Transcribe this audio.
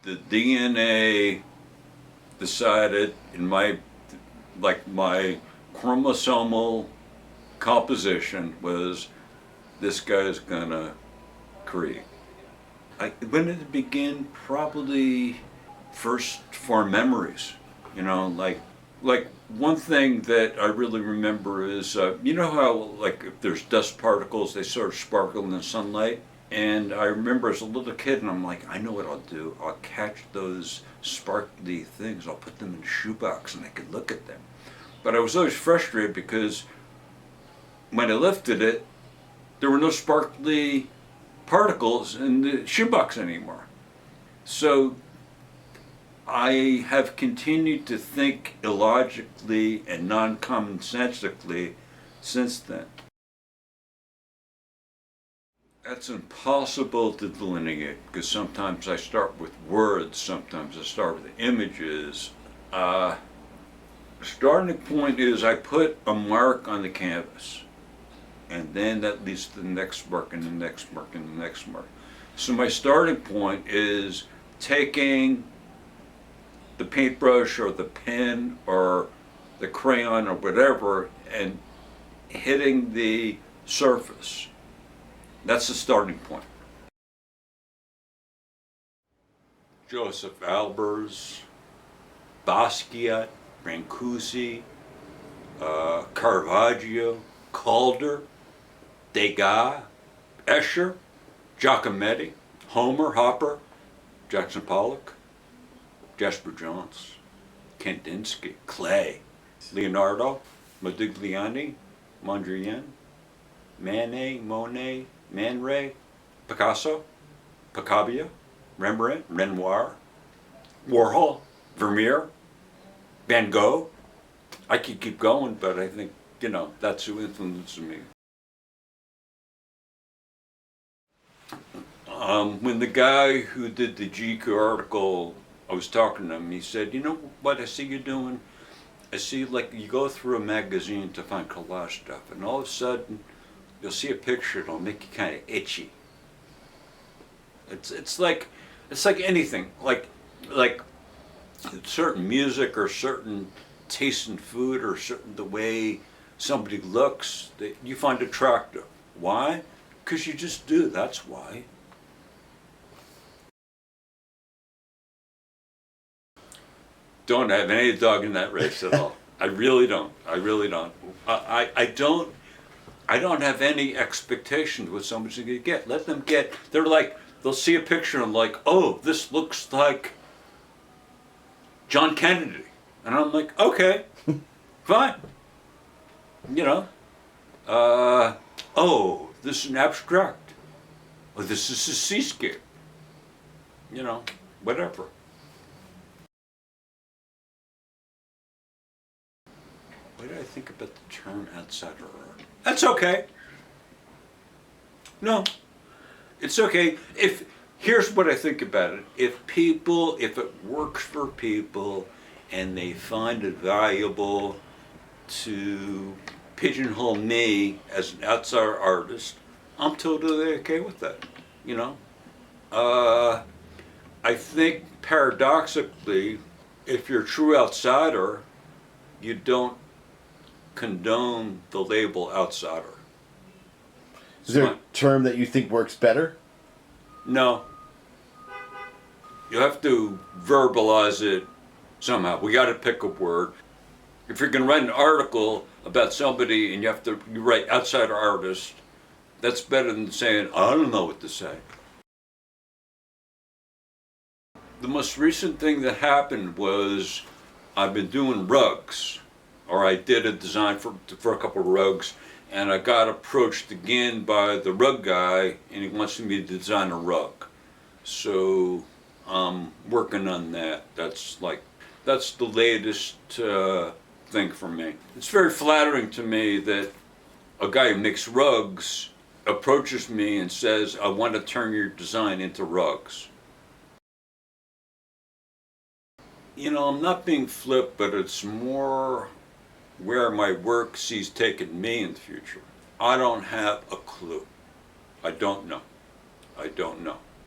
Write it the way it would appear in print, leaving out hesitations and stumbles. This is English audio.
the DNA decided in my chromosomal composition was this guy's gonna create. When did it begin? Probably first form memories, you know, like one thing that I really remember is, you know how like if there's dust particles, they sort of sparkle in the sunlight? And I remember as a little kid, and I'm like, I know what I'll do. I'll catch those sparkly things, I'll put them in a shoebox and I could look at them. But I was always frustrated because when I lifted it, there were no sparkly particles in the shoebox anymore. So I have continued to think illogically and non-commonsensically since then. That's impossible to delineate because sometimes I start with words, sometimes I start with images. Starting point is I put a mark on the canvas, and then that leads to the next mark and the next mark and the next mark. So my starting point is taking the paintbrush or the pen or the crayon or whatever and hitting the surface. That's the starting point. Joseph Albers, Basquiat, Brancusi, Caravaggio, Calder, Degas, Escher, Giacometti, Homer, Hopper, Jackson Pollock, Jasper Johns, Kandinsky, Klee, Leonardo, Modigliani, Mondrian, Manet, Monet, Man Ray, Picasso, Picabia, Rembrandt, Renoir, Warhol, Vermeer, Van Gogh. I could keep going, but I think, you know, that's who influences me. When the guy who did the GQ article, I was talking to him, he said, you know what I see you doing? I see like you go through a magazine to find collage stuff, and all of a sudden you'll see a picture, it'll make you kind of itchy. It's like anything, like certain music or certain taste in food or certain the way somebody looks that you find attractive. Why? Because you just do, that's why. Don't have any dog in that race at all. I really don't. I really don't. I don't have any expectations what somebody's going to get. Let them get. They're like, they'll see a picture and like, oh, this looks like John Kennedy, and I'm like, okay, fine. You know, oh, this is an abstract. Oh, this is a seascape. You know, whatever. What did I think about the term outsider art? That's okay. No, it's okay. Here's what I think about it. If it works for people and they find it valuable to pigeonhole me as an outsider artist, I'm totally okay with that, you know? I think paradoxically, if you're a true outsider, you don't condone the label outsider. Is there a term that you think works better? No. You have to verbalize it somehow. We got to pick a word. If you're going to write an article about somebody and you write outsider artist, that's better than saying, I don't know what to say. The most recent thing that happened was I've been doing rugs, or I did a design for a couple of rugs, and I got approached again by the rug guy, and he wants me to design a rug. So I'm working on that. That's the latest thing for me. It's very flattering to me that a guy who makes rugs approaches me and says, I want to turn your design into rugs. You know, I'm not being flip, but it's more where my work sees taking me in the future. I don't have a clue. I don't know.